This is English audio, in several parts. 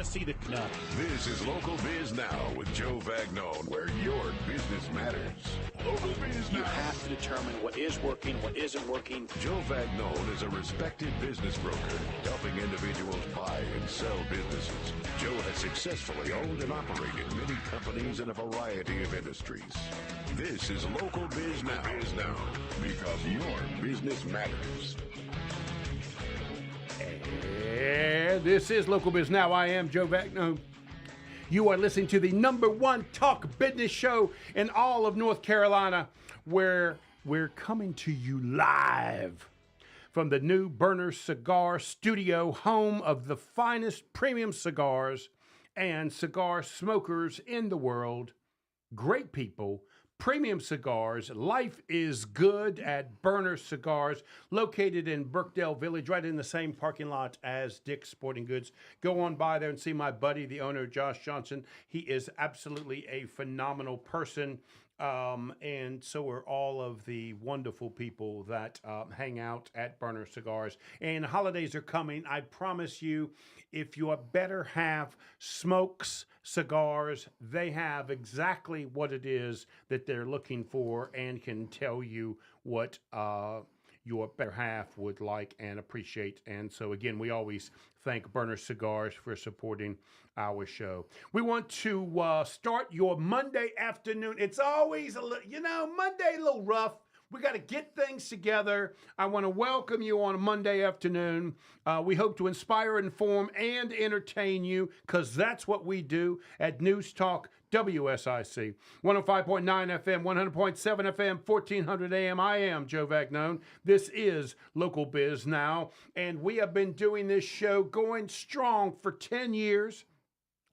to see the... No. This is Local Biz Now with Joe Vagnone, where your business matters. Local Biz Now. You have to determine what is working, what isn't working. Joe Vagnone is a respected business broker, helping individuals buy and sell businesses. Joe has successfully owned and operated many companies in a variety of industries. This is Local Biz Now. Biz Now, because your business matters. And this is Local Biz Now. I am Joe Vagnone. You are listening to the #1 talk business show in all of North Carolina, where we're coming to you live from the new Burner Cigar Studio, home of the finest premium cigars and cigar smokers in the world. Great people, premium cigars. Life is good at Burner Cigars, located in Birkdale Village, right in the same parking lot as Dick's Sporting Goods. Go on by there and see my buddy, the owner, Josh Johnson. He is absolutely a phenomenal person. And so are all of the wonderful people that hang out at Burner Cigars. And holidays are coming. I promise you, if your better half smokes cigars, they have exactly what it is that they're looking for and can tell you what your better half would like and appreciate. And so, again, we always thank Burner Cigars for supporting our show. We want to start your Monday afternoon. It's always, Monday a little rough. We got to get things together. I want to welcome you on a Monday afternoon. We hope to inspire, inform, and entertain you, because that's what we do at News Talk WSIC. 105.9 FM, 100.7 FM, 1400 AM. I am Joe Vagnone. This is Local Biz Now, and we have been doing this show going strong for 10 years.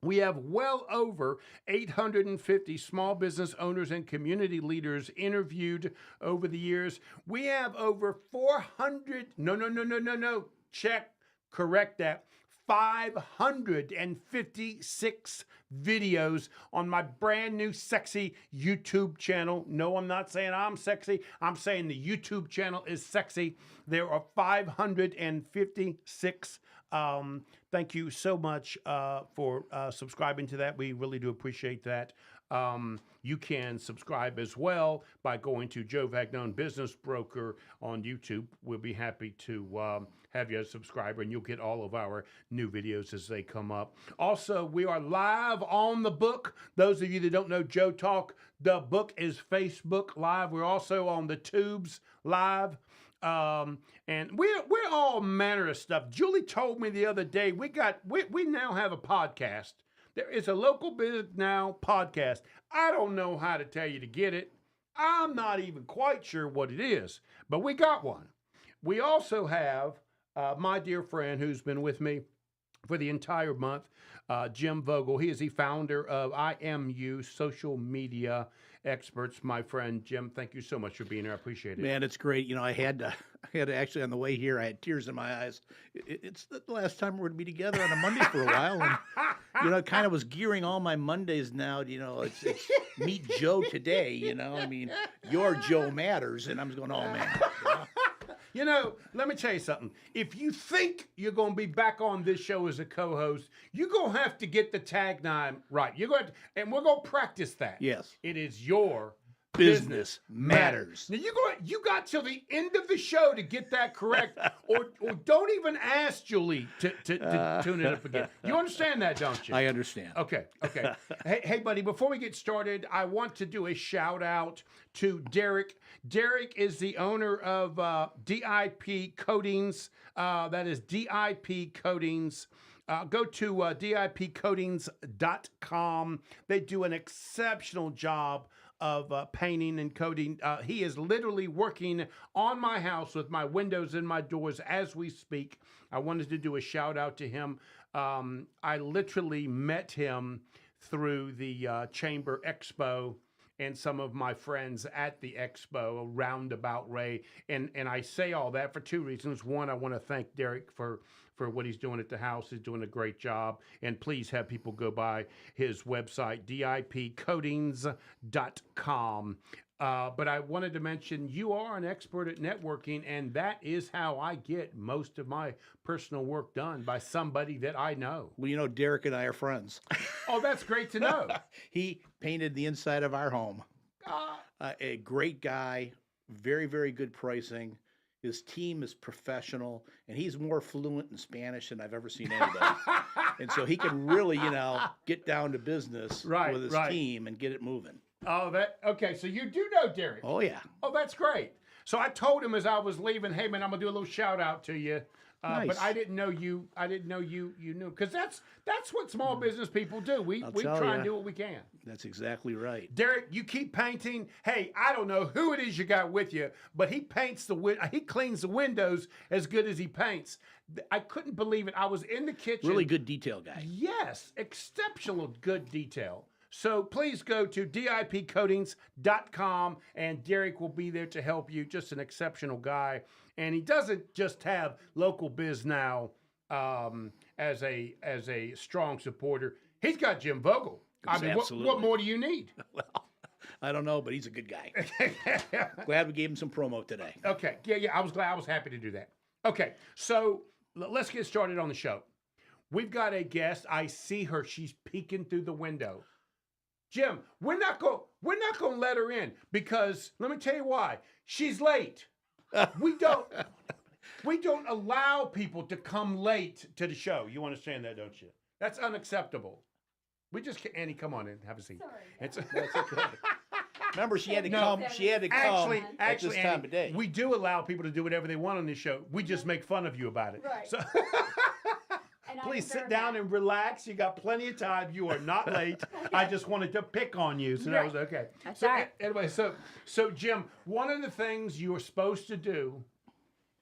We have well over 850 small business owners and community leaders interviewed over the years. We have over 400, correct that, 556 videos on my brand new sexy YouTube channel. No, I'm not saying I'm sexy. I'm saying the YouTube channel is sexy. There are 556. Thank you so much for subscribing to that. We really do appreciate that. You can subscribe as well by going to Joe Vagnone Business Broker on YouTube. We'll be happy to have you as a subscriber, and you'll get all of our new videos as they come up. Also, we are live on the book. Those of you that don't know Joe Talk, the book is Facebook Live. We're also on the Tubes Live. And we're all manner of stuff. Julie told me the other day, we now have a podcast. There is a Local Biz Now podcast. I don't know how to tell you to get it. I'm not even quite sure what it is, but we got one. We also have my dear friend who's been with me for the entire month, Jim Vogel. He is the founder of IMU Social Media Experts. My friend Jim, thank you so much for being here. I appreciate it. Man, it's great. I had to actually, on the way here, I had tears in my eyes. It's the last time we're going to be together on a Monday for a while. And, I kind of was gearing all my Mondays now. It's meet Joe today, your Joe matters. And I'm just going, oh, man. Let me tell you something. If you think you're going to be back on this show as a co-host, you're going to have to get the tagline right. And we're going to practice that. Yes. It is your business matters. Now, you got till the end of the show to get that correct, or don't even ask Julie to tune it up again. You understand that, don't you? I understand. Okay. Hey, buddy, before we get started, I want to do a shout out to Derek. Derek is the owner of DIP Coatings. That is DIP Coatings. Go to dipcoatings.com. They do an exceptional job of painting and coating. He is literally working on my house with my windows and my doors as we speak. I wanted to do a shout out to him. I literally met him through the Chamber Expo and some of my friends at the Expo, Roundabout Ray. And I say all that for two reasons. One, I want to thank Derek for what he's doing at the house. He's doing a great job. And please have people go by his website, dipcoatings.com. But I wanted to mention you are an expert at networking, and that is how I get most of my personal work done, by somebody that I know. Well, you know, Derek and I are friends. Oh, that's great to know. He painted the inside of our home. A great guy, very, very good pricing. His team is professional, and he's more fluent in Spanish than I've ever seen anybody. And so he can really, get down to business with his team and get it moving. Oh, okay. So you do know Derek. Oh, yeah. Oh, that's great. So I told him as I was leaving, hey man, I'm gonna do a little shout out to you. Nice. But I didn't know you. I didn't know you knew, because that's what small business people do. We tell try ya. and do what we can. That's exactly right. Derek, you keep painting. Hey, I don't know who it is you got with you, but he paints he cleans the windows as good as he paints. I couldn't believe it. I was in the kitchen. Really good detail guy. Yes, exceptional good detail. So please go to dipcoatings.com, and Derek will be there to help you. Just an exceptional guy. And he doesn't just have local Biz Now as a strong supporter. He's got Jim Vogel. I mean, what more do you need? Well, I don't know, but he's a good guy. Glad we gave him some promo today. Okay. Yeah. I was happy to do that. Okay. So let's get started on the show. We've got a guest. I see her. She's peeking through the window. Jim, we're not going to let her in, because let me tell you why. She's late. We don't allow people to come late to the show. You understand that, don't you? That's unacceptable. We just can't. Annie, come on in. Have a seat. Sorry. That's okay. Remember, she had to come. She had to come actually, at this time Annie, of day. we do allow people to do whatever they want on this show. We just make fun of you about it. Right. So And I please sit deserve down that. and relax. You got plenty of time. You are not late. I just wanted to pick on you, so that was okay. That's So all right. anyway, so Jim, one of the things you are supposed to do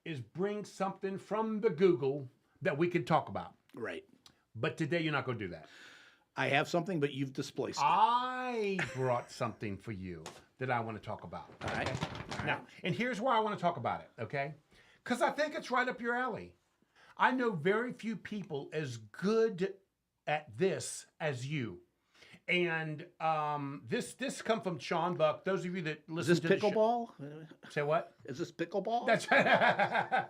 is bring something from the Google that we can talk about. Right. But today you're not going to do that. I have something, but you've displaced it. I brought something for you that I want to talk about. All right. Now, and here's why I want to talk about it, okay? Because I think it's right up your alley. I know very few people as good at this as you. And this come from Sean Buck. Those of you that Is listen this to the show. pickleball? Say what? Is this pickleball? That's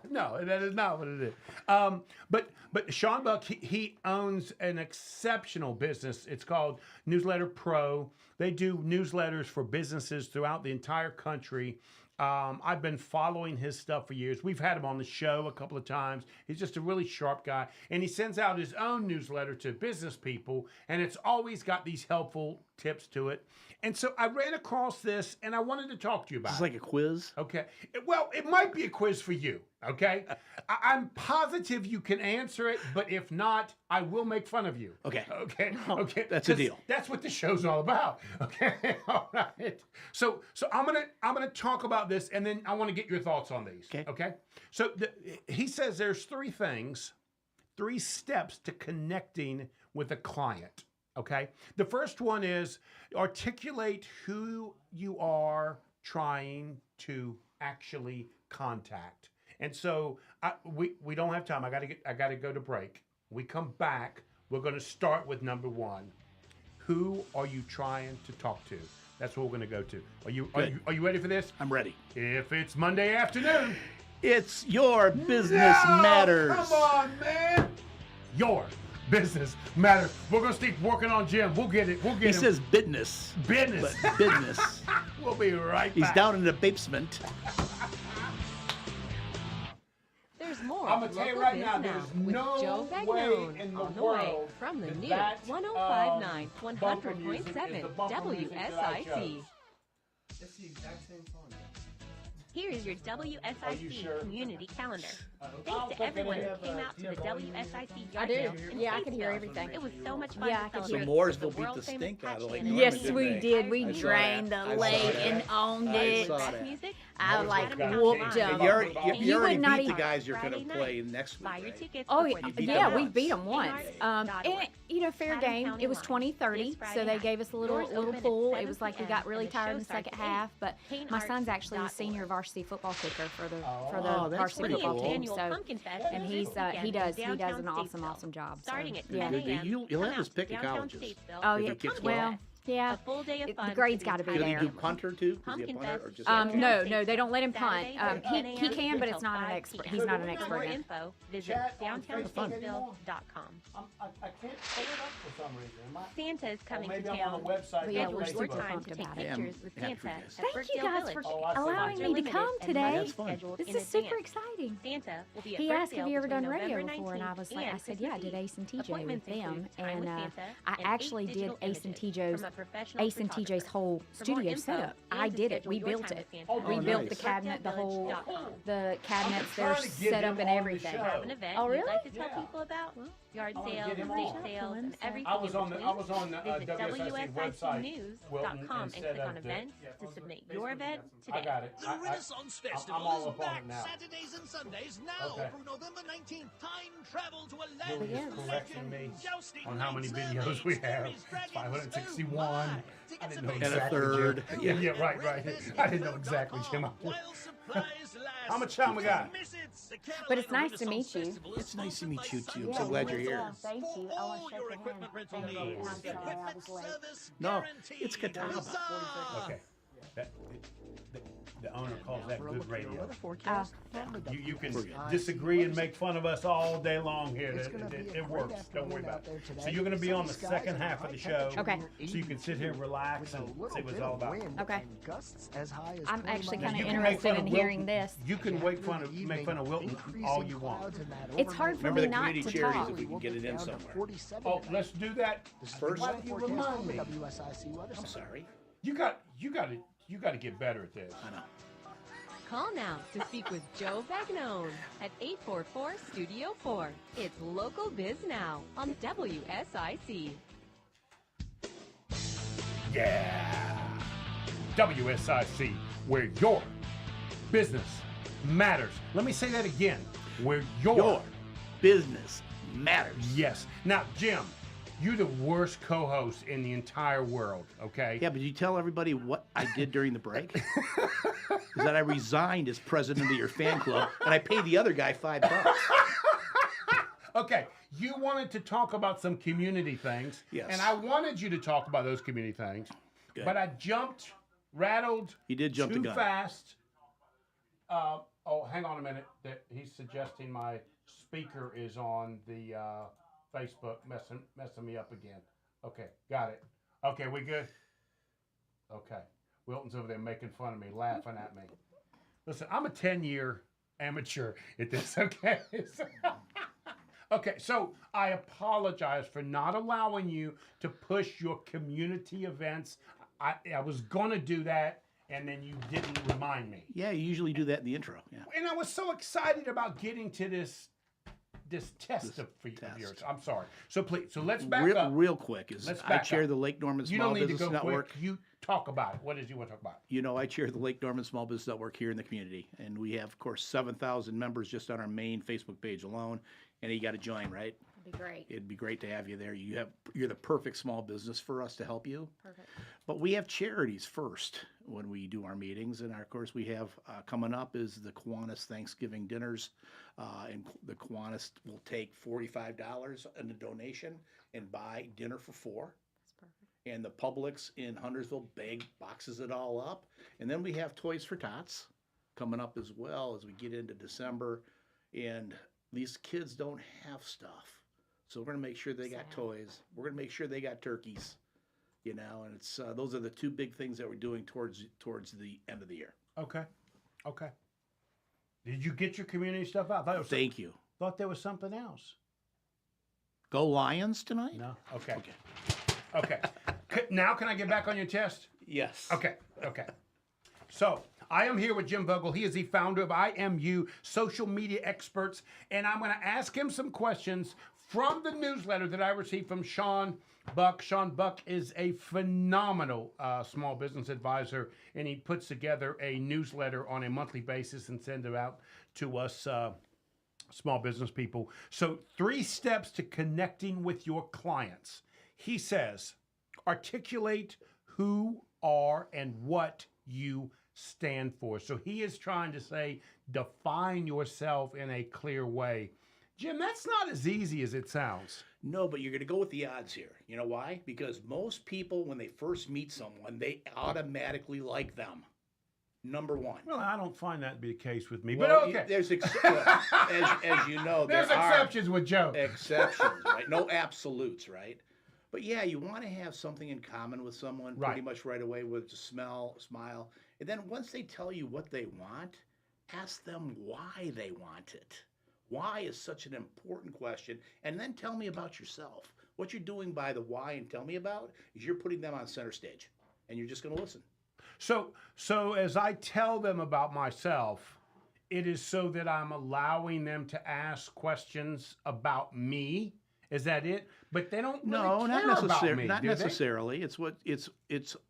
no, that is not what it is. But Sean Buck, he owns an exceptional business. It's called Newsletter Pro. They do newsletters for businesses throughout the entire country. I've been following his stuff for years. We've had him on the show a couple of times. He's just a really sharp guy. And he sends out his own newsletter to business people, and it's always got these helpful tips to it. And so I ran across this, and I wanted to talk to you about Is it. this like a quiz? Okay. Well, it might be a quiz for you, okay? I'm positive you can answer it, but if not, I will make fun of you. Okay. Okay. Okay. That's a deal. That's what the show's all about. Okay. All right. So I'm gonna talk about this, and then I want to get your thoughts on these. Okay. Okay. So he says there's three steps to connecting with a client. Okay. The first one is articulate who you are trying to actually contact. And so we don't have time. I gotta go to break. We come back. We're going to start with number one. Who are you trying to talk to? That's what we're going to go to. Are you ready for this? I'm ready. If it's Monday afternoon, It's your business matters. Come on, man. Your business matters. We're going to keep working on Jim. We'll get it. He says business. business. But business. We'll be right He's back. down in the basement. There's more. I'm gonna tell you Local right Biz now, there's with no Joe way Vagnone in the on the way world from the new that 105.9, bumper music is the 100.7 bumper music that I chose. WSIC. It's the exact same song. Here's your Are you WSIC sure? community calendar. I'll Thanks to take everyone it. who came out to the WSIC I yard do. sale in Yeah, I can hear Statesville. everything. It was so much fun Yeah, I to can celebrate. hear So Mooresville with the beat the world-famous stink out of Patchy Lake and Norman, Yes, didn't we they? did. We I saw drained that. the I saw lake that. and owned I it. saw Rap that. music, I Mooresville like got whooped changed. them. You already, You you already would not beat the even- guys you're going Friday to play night. next week. Buy your right? tickets Oh, before the beat yeah, them we once. beat them once. Inart.org. And fair Haddon game. County It was line. 20-30, This Friday so they night. gave us a little Doors open at pool. It 7 was like we p.m. got really and the tired show in the starts second at 8. half. But my son's actually the Paintarts.org. senior varsity football kicker for the Oh, that's varsity pretty football cool. team. Annual So Pumpkin Fest and is he's this weekend he in does downtown an Statesville. awesome job. So, Starting at 10 yeah. Good. a.m. You'll Come have his out pick of downtown colleges. Statesville Oh if yeah. it gets Well, well. Yeah. A full day of fun. The grade's for got to be Do entire they there. do punter too? Does he Pumpkin a punter Fest or just No, they don't let him punt. Saturday, He 10 can, but a.m. it's not an until expert. 5 He's not an p.m. expert. For more in it. info, visit Chat on Facebook anymore? downtownstatesville.com. I can't pull it up for some reason. Am I? Santa's coming maybe to I'm on town. the website. But yeah, Schedule we're your super time pumped to take about it. Yeah, I'm pictures with happy for Santa you guys. at Thank you Brookdale guys Village. for Oh, I see. allowing me to Limited come and today. That's fun. scheduled This in is super advance. exciting. Santa will be at He asked, Brookdale have you ever done between radio November before? And I was 19th like, I and said, yeah, I did Christmas Ace and TJ with Appointments them. include time And with Santa I and actually 8 did digital Ace and images TJ's, from a professional Ace and TJ's photographer. whole For more studio info setup. and I to did it. schedule We your built time it. with Santa, We built nice. the cabinet, the whole, brookdalevillage.com. the cabinets, trying their to get setup him and on the everything. show. Have an event Oh, you'd really? like to tell Yeah. people about? Yard I wanna sales, get him estate on. sales, and I everything I was in on the between. Visit WSIC website, Wilton, WSICnews.com and instead click on of the- events yeah, to on the submit Facebook, your you got event some- I today. got it. The Renaissance Festival I'm all is up on back it now. Saturdays and Sundays now Okay. through November 19th. Time travel to a land Julia's of correcting legend, me jousting, on how many knights, videos we have. mermaids, It's dragons, 561. oh my. I Tickets didn't know available exactly. And a third. Jim. Yeah, right. I didn't know exactly, Jim. While supplies last. How much time we got? Miss it. The But it's Carolina nice to meet Renaissance you. Festival is It's nice to meet sponsored you by too. Sun I'm so glad you're here. Yeah, thank you. I all want to your shake your equipment hand. rental Thank you. needs. I'm sorry, I Equipment was late. service No, guaranteed. it's Catawba. Huzzah! Okay. That, the owner calls that good radio. You can disagree and make fun of us all day long here. It works. Don't worry about it. So you're going to be on the second half of the show. Okay. So you can sit here, relax, and see what it's all about. Okay. I'm actually kind of You can make interested fun in of hearing Wilton. this. You can make fun of Wilton all you want. It's hard for Remember me the not community to charities talk. if we can get it in somewhere. Oh, let's do that First? Why do you remind me? I'm sorry. You got to get better at this. I know. Call now to speak with Joe Vagnone at 844-STUDIO-4. It's Local Biz Now on WSIC. Yeah. WSIC, where your business matters. Let me say that again. Where Your business matters. Yes. Now, Jim, you're the worst co-host in the entire world, okay? Yeah, but you tell everybody what I did during the break? Is that I resigned as president of your fan club and I paid the other guy $5. Okay, you wanted to talk about some community things. Yes. And I wanted you to talk about those community things. Good. But I rattled You did jump the too gun. fast. Hang on a minute. He's suggesting my speaker is on the Facebook, messing me up again. Okay, got it. Okay, we good? Okay. Wilton's over there making fun of me, laughing at me. Listen, I'm a 10-year amateur at this, okay? Okay, so I apologize for not allowing you to push your community events. I was going to do that, and then you didn't remind me. Yeah, you usually do that in the intro. Yeah. And I was so excited about getting to this test of test. yours. I'm sorry. So please, let's back up. Real quick is Let's I back chair up. the Lake Norman You Small don't need to Business go Network. quick. You talk about it. What is you want to talk about? You know, I chair the Lake Norman Small Business Network here in the community, and we have, of course, 7,000 members just on our main Facebook page alone. And you got to join, right? That'd be great. It'd be great to have you there. You're the perfect small business for us to help you. Perfect. But we have charities first when we do our meetings, and of course we have coming up is the Kiwanis Thanksgiving dinners, and the Kiwanis will take $45 in a donation and buy dinner for 4. That's perfect. And the Publix in Huntersville boxes it all up, and then we have Toys for Tots coming up as well as we get into December, and these kids don't have stuff. So we're going to make sure they got Sad. toys. We're going to make sure they got turkeys, and it's those are the two big things that we're doing towards the end of the year. Okay. Did you get your community stuff out? Thank you. Thought there was something else. Go Lions tonight? No. Okay. Now can I get back on your test? Yes. Okay. So I am here with Jim Vogel. He is the founder of IMU Social Media Experts, and I'm going to ask him some questions from the newsletter that I received from Sean Buck. Sean Buck is a phenomenal small business advisor, and he puts together a newsletter on a monthly basis and sends it out to us small business people. So 3 steps to connecting with your clients. He says, articulate who are and what you stand for. So he is trying to say, define yourself in a clear way. Jim, that's not as easy as it sounds. No, but you're going to go with the odds here. You know why? Because most people, when they first meet someone, they automatically like them. Number one. Well, I don't find that to be the case with me, Well, but okay. There's as you know, There's there exceptions with Joe. are exceptions, right? No absolutes, right? But yeah, you want to have something in common with someone pretty Right. much right away with a smile. And then once they tell you what they want, ask them why they want it. Why is such an important question. And then tell me about yourself. What you're doing by the why and tell me about is you're putting them on center stage. And you're just going to listen. So as I tell them about myself, it is so that I'm allowing them to ask questions about me. Is that it? But they don't really No, not care about necessarily. me, Not do they? necessarily. It's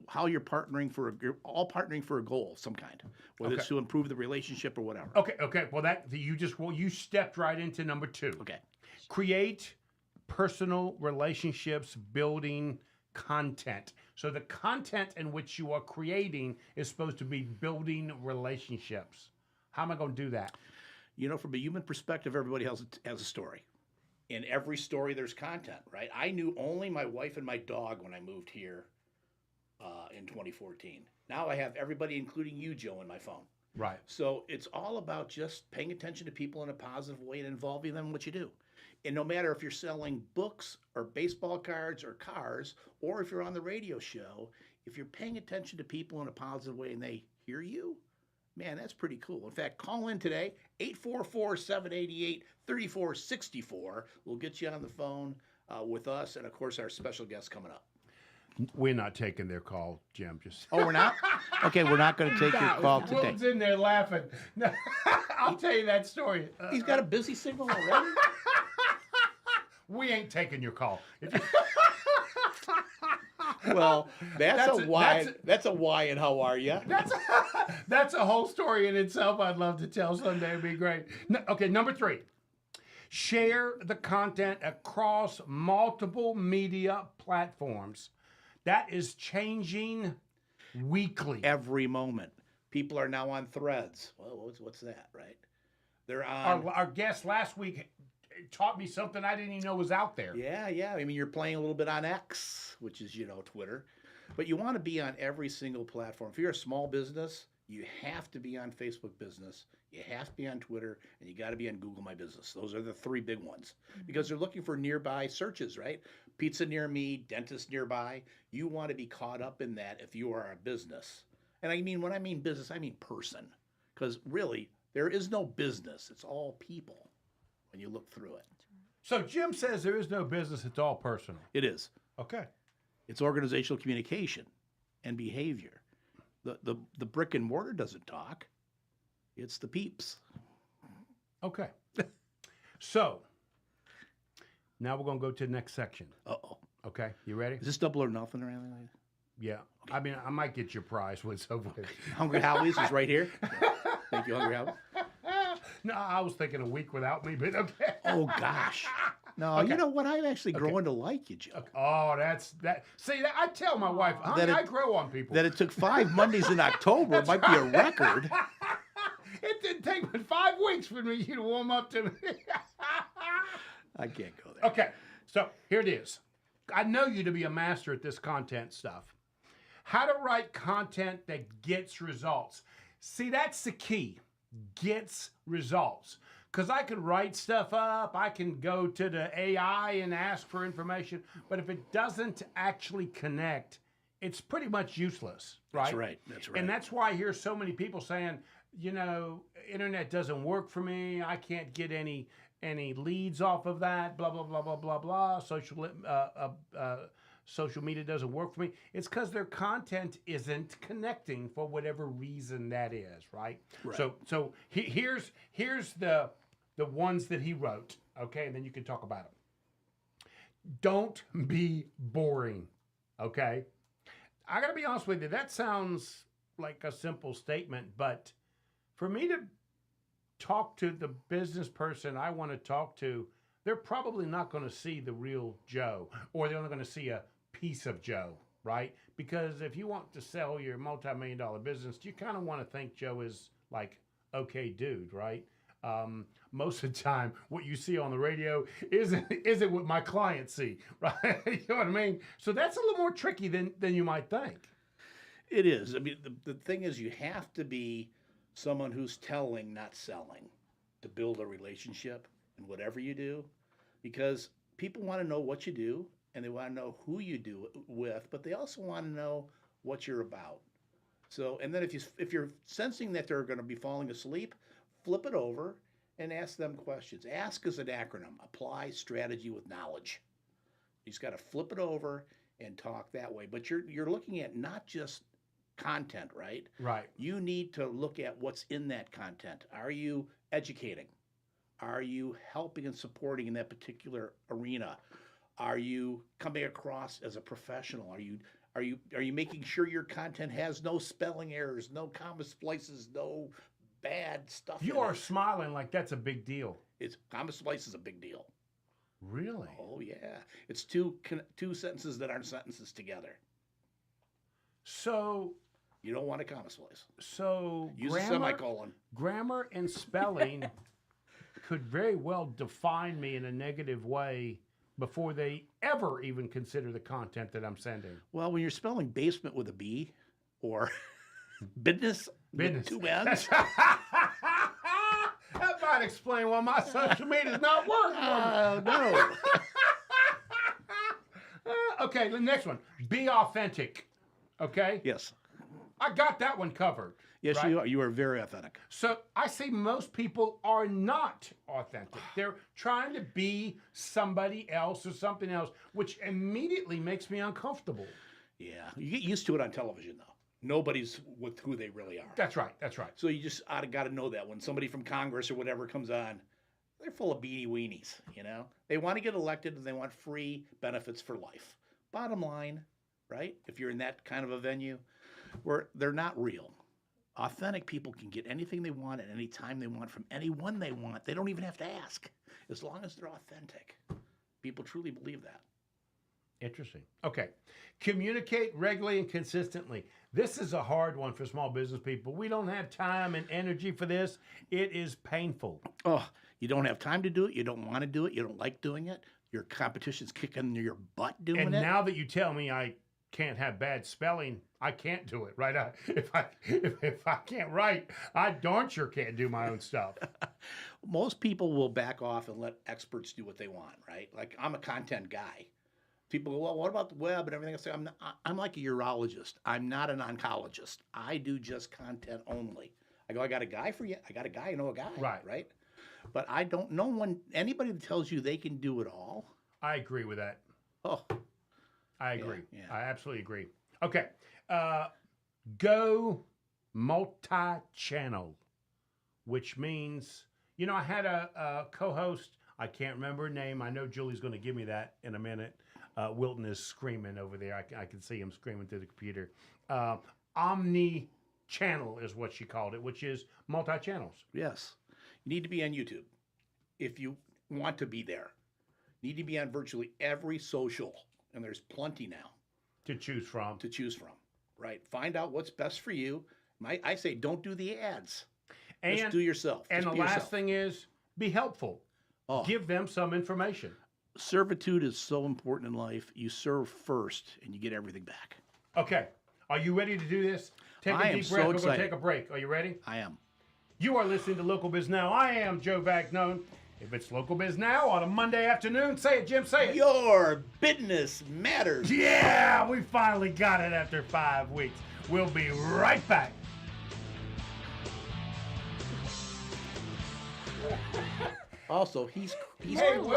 how you're partnering you're all partnering for a goal of some kind, whether it's Okay. to improve the relationship or whatever. Okay. Well, you stepped right into number 2. Okay. Create personal relationships building content. So the content in which you are creating is supposed to be building relationships. How am I going to do that? You know, from a human perspective, everybody has a story. In every story, there's content, right? I knew only my wife and my dog when I moved here in 2014. Now I have everybody, including you, Joe, in my phone. Right. So it's all about just paying attention to people in a positive way and involving them in what you do. And no matter if you're selling books or baseball cards or cars, or if you're on the radio show, if you're paying attention to people in a positive way and they hear you, man, that's pretty cool. In fact, call in today, 844-788-3464. We'll get you on the phone with us and, of course, our special guest coming up. We're not taking their call, Jim. Just Oh, we're not? Okay, we're not going to take your call today. Wilton's in there laughing. No, I'll tell you that story. He's got a busy signal already? We ain't taking your call. Well, that's a why. that's That's a why and how are you? That's a whole story in itself. I'd love to tell someday. It'd be great. Okay, number 3. Share the content across multiple media platforms. That is changing weekly. Every moment. People are now on Threads. Well, what's that, right? They're on. Our guest last week taught me something I didn't even know was out there. Yeah. I mean, you're playing a little bit on X, which is, Twitter. But you want to be on every single platform. If you're a small business, you have to be on Facebook Business. You have to be on Twitter, and you got to be on Google My Business. Those are the 3 big ones because they're looking for nearby searches, right? Pizza near me, dentist nearby. You want to be caught up in that if you are a business. And I mean, when I mean business, I mean person. Because really, there is no business. It's all people when you look through it. So Jim says there is no business, it's all personal. It is. Okay. It's organizational communication and behavior. The brick and mortar doesn't talk. It's the peeps. Okay. So now we're going to go to the next section. Uh-oh. Okay. You ready? Is this double or nothing or anything like that? Yeah. I mean, I might get your prize when it's over with. Hungry Howie's is right here. Thank you, Hungry Howie. No, I was thinking a week without me, but okay. Oh, gosh. No, Okay. you know what? I'm actually growing to like you, Joe. Oh, that's that. See, I tell my wife, honey, That it- I grow on people. That it took 5 Mondays in October might be a record. It didn't take but 5 weeks for me to warm up to me. I can't go there. Okay, so here it is. I know you to be a master at this content stuff. How to write content that gets results. See, that's the key. Gets results. Because I can write stuff up, I can go to the AI and ask for information, but if it doesn't actually connect, it's pretty much useless, right? That's right. And that's why I hear so many people saying, internet doesn't work for me. I can't get any leads off of that. Blah blah blah blah blah blah. Social media doesn't work for me. It's because their content isn't connecting for whatever reason that is, right? So here's the ones that he wrote. Okay, and then you can talk about them. Don't be boring. Okay, I gotta be honest with you. That sounds like a simple statement, but for me to talk to the business person I want to talk to, they're probably not going to see the real Joe, or they're only going to see a piece of Joe, right? Because if you want to sell your multi-million-dollar business, you kind of want to think Joe is like, okay, dude, right? most of the time what you see on the radio isn't what my clients see, right? You know what I mean? So that's a little more tricky than you might think. It is. I mean, the thing is, you have to be someone who's telling, not selling, to build a relationship in whatever you do, because people want to know what you do and they want to know who you do it with, but they also want to know what you're about. So, and then if you're sensing that they're going to be falling asleep, flip it over and ask them questions. Ask is an acronym. Apply strategy with knowledge. You just got to flip it over and talk that way. But you're looking at not just content, right? Right. You need to look at what's in that content. Are you educating? Are you helping and supporting in that particular arena? Are you coming across as a professional? Are you making sure your content has no spelling errors, no comma splices, no bad stuff? You are smiling like that's a big deal. It's comma splice is a big deal. Really? Oh yeah, it's two sentences that aren't sentences together. So you don't want a comma splice. So use a semicolon. Grammar and spelling could very well define me in a negative way before they ever even consider the content that I'm sending. Well, when you're spelling basement with a B or business with two N's. That might explain why my social media is not working. No. Okay, the next one. Be authentic. Okay? Yes. I got that one covered. Yes, right? you are. You are very authentic. So I see most people are not authentic. They're trying to be somebody else or something else, which immediately makes me uncomfortable. Yeah. You get used to it on television, though. Nobody's with who they really are. That's right. That's right. So you just got to know that when somebody from Congress or whatever comes on, they're full of beanie weenies, you know? They want to get elected and they want free benefits for life. Bottom line, right? If you're in that kind of a venue where they're not real. Authentic people can get anything they want at any time they want from anyone they want. They don't even have to ask, as long as they're authentic. People truly believe that. Interesting. Okay. Communicate regularly and consistently. This is a hard one for small business people. We don't have time and energy for this. It is painful. Oh, you don't have time to do it. You don't want to do it. You don't like doing it. Your competition's kicking your butt doing and it. And now that you tell me I can't have bad spelling, I can't do it, right? If I can't write, I darn sure can't do my own stuff. Most people will back off and let experts do what they want, right? Like, I'm a content guy. People go, well, what about the web and everything? I say, I'm like a urologist. I'm not an oncologist. I do just content only. I go, I got a guy for you. I got a guy, I know a guy, right? But I don't know anybody that tells you they can do it all. I agree with that. Oh, I agree. Yeah. I absolutely agree. Okay. Go multi-channel, which means, I had a co-host. I can't remember her name. I know Julie's going to give me that in a minute. Wilton is screaming over there. I can see him screaming through the computer. Omni-channel is what she called it, which is multi-channels. Yes. You need to be on YouTube if you want to be there. You need to be on virtually every social, and there's plenty now. To choose from. Right. Find out what's best for you. I say don't do the ads. And just do yourself. And just the last thing is be helpful. Oh. Give them some information. Servitude is so important in life. You serve first, and you get everything back. Okay. Are you ready to do this? Take a deep breath. We're going to take a break. Are you ready? I am. You are listening to Local Biz Now. I am Joe Vagnone. If it's Local Biz Now on a Monday afternoon, say it, Jim, say it. Your business matters. Yeah, we finally got it after 5 weeks. We'll be right back. Also, he's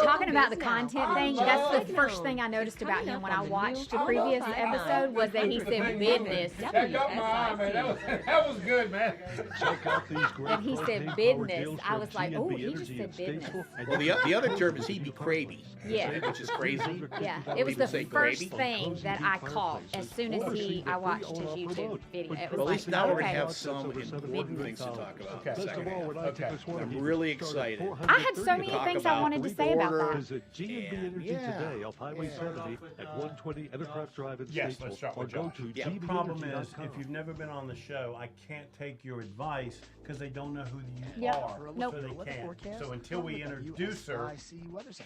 talking about the content thing. That's the first thing I noticed about him when I watched the previous episode was that he said business. That got my eye, man. That was good, man. Check out these great And he said business. I was like, oh, he just said business. Well, the other term is he'd be crabby. Yeah. Which is crazy. Yeah, it was the People say first gravy. thing that I caught as soon as I watched his YouTube video. It was Well, at least like, now we're going okay. to have some important things to talk about. Okay. in the second half. Okay. I'm really excited. I had so many things I wanted wanted to say about that. Visit GMB Energy today off Highway 70 at 120 Evercraft Drive in Yes, let's Statesville, start or with go Josh. to The problem is, gbeenergy.com. if you've never been on the show, I can't take your advice because they don't know who you Yep. are. Nope. So they can't. So until we introduce her,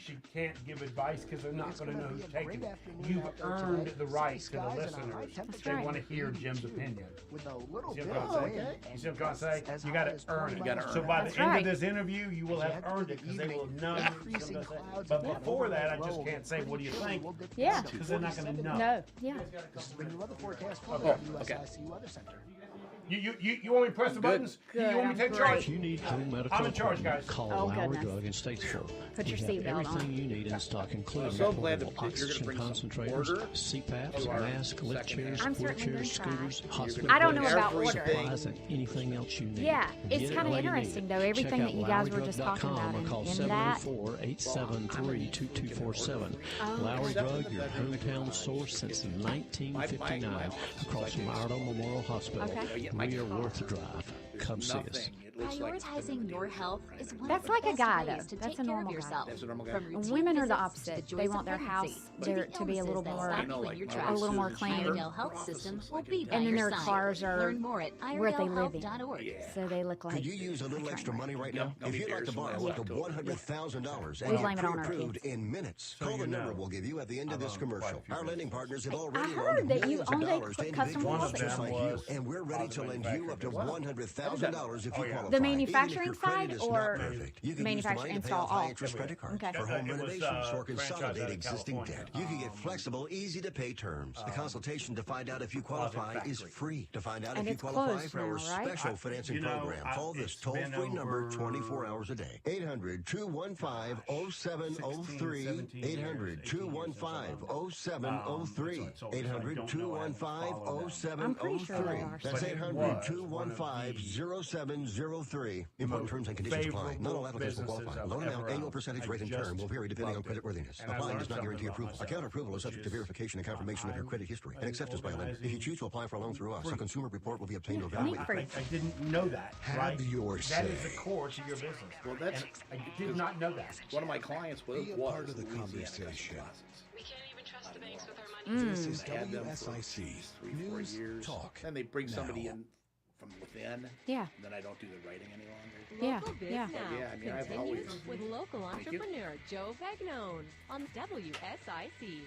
she can't give advice because they're not going to know who's taking it. You've earned the right to the listeners. They right. want to hear Jim's opinion. With a little You see bit what I'm of saying? wind You see what I'm trying to say? as You high got as to earn it. 20 So by the That's end right. of this interview, you will have earned it because they will have known Increasing you. clouds But and before that, I low just will can't say, what do you think? will dip Yeah. down to Because they're not going to 47 know. No, yeah. This is the new weather forecast from Okay. the USIC Weather Center. You want me to press the buttons? Good, You want me to I'm take charge? great. You need home medical I'm in charge, equipment, guys. Call Oh, Lowry goodness. Drug in Statesville. Put your We have seatbelt on. everything you need in stock, including I'm so glad portable that you're gonna oxygen bring some concentrators, order CPAPs, to our masks, lift second chairs, I'm certainly wheelchairs, gonna scooters, try. hospital I don't know beds, about order. supplies, and anything else you need. Yeah, Get it's it kind of while you need interesting it. though. Everything Check that out you guys were just talking LowryDrug.com about or call in that. 704-873-2247. Oh, Lowry okay. Drug, your hometown source since 1959, across from Iredell Memorial Hospital. Okay. We are worth the drive. Come see us. It looks like Prioritizing your health is one That's of the like a best guy, ways though. to That's take a care normal of guy. yourself. That's a normal guy. From routine Women are the visits to opposite. joys They of want their pregnancy, house to there the to be a little illnesses more, that I know, plague like your my child. a little more sisters, clean. Iredell Health System will be by And then your their side. cars are Learn more at where they live in. iredellhealth.org. So they look like. Could you use a little extra money right now? No, If you'd like to beers borrow from up to last $100,000 We and blame get it on our pre-approved kids. in minutes, So call the you number know, we'll give you at the end of this I've owned quite a commercial. few Our lending partners have I already heard loaned that you millions of owned a dollars to custom individuals One of just them like you, was and we're ready to lend you up to $100,000 if you qualify. The Even if manufacturing your credit side is or not perfect, you can use the money manufacturing to pay off install all? high-interest credit cards Okay. for home It was, renovations or franchise out consolidate of existing California. debt. You can get flexible, easy-to-pay terms. The consultation to find out if you qualify is free. To find out And if you it's qualify closed for our now, right? special financing You know, program, call this it's been toll-free number over 24 hours a day. 800-215-0703. 800-215-0703. 800-215-0703. I'm pretty sure they are. That's But it was one of the 800-215-0703. Important terms and conditions apply. Not all applicants will qualify. businesses Loan I've amount, ever annual owned. percentage I rate and just term will vary depending on loved it. creditworthiness. And I Applying learned does not guarantee something approval. about Account myself, approval is subject to which is verification and confirmation of your I'm credit history and an acceptance by a lender. If you organizing choose to apply for a loan through us, a consumer report will be obtained or Neat evaluated. for you. I didn't know that. Have right? your That is the say. core to your business. Well, that's- And I did not know that. one of my clients was Be a was part of the Louisiana conversation. Custom We can't even trust the banks with our money. This is I had them for WSIC 3-4 News years. Talk. Then they bring somebody Now. in from within. Yeah. Then I don't do the writing any longer. Yeah, Local Biz yeah. Now Yeah, I mean, I've continues always- with local Thank you. entrepreneur Joe Vagnone on WSIC.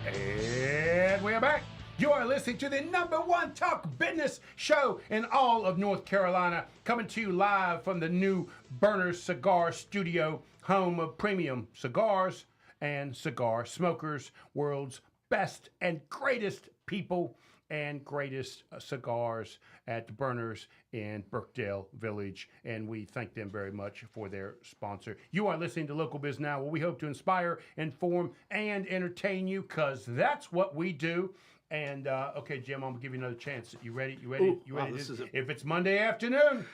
And we are back. You are listening to the #1 talk business show in all of North Carolina, coming to you live from the new Burners Cigar Studio, home of premium cigars and cigar smokers, world's best and greatest people and greatest cigars at Burners in Brookdale Village. And we thank them very much for their sponsor. You are listening to Local Biz Now, where we hope to inspire, inform, and entertain you, because that's what we do. And, okay, Jim, I'm going to give you another chance. You ready? You ready? Ooh, You ready? wow, this is a- If it's Monday afternoon.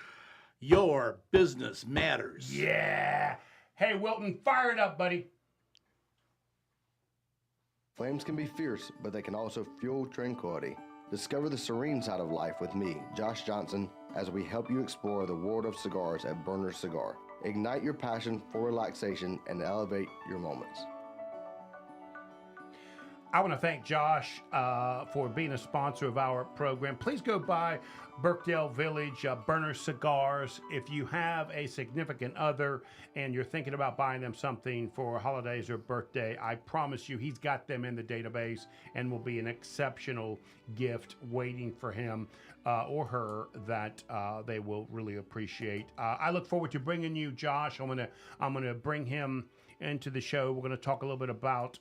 Your business matters. Yeah. Hey, Wilton, fire it up, buddy. Flames can be fierce, but they can also fuel tranquility. Discover the serene side of life with me, Josh Johnson, as we help you explore the world of cigars at Burners Cigar. Ignite your passion for relaxation and elevate your moments. I want to thank Josh for being a sponsor of our program. Please go by Brookdale Village, Burner Cigars. If you have a significant other and you're thinking about buying them something for holidays or birthday, I promise you he's got them in the database and will be an exceptional gift waiting for him or her that they will really appreciate. I look forward to bringing you Josh. I'm gonna bring him into the show. We're going to talk a little bit about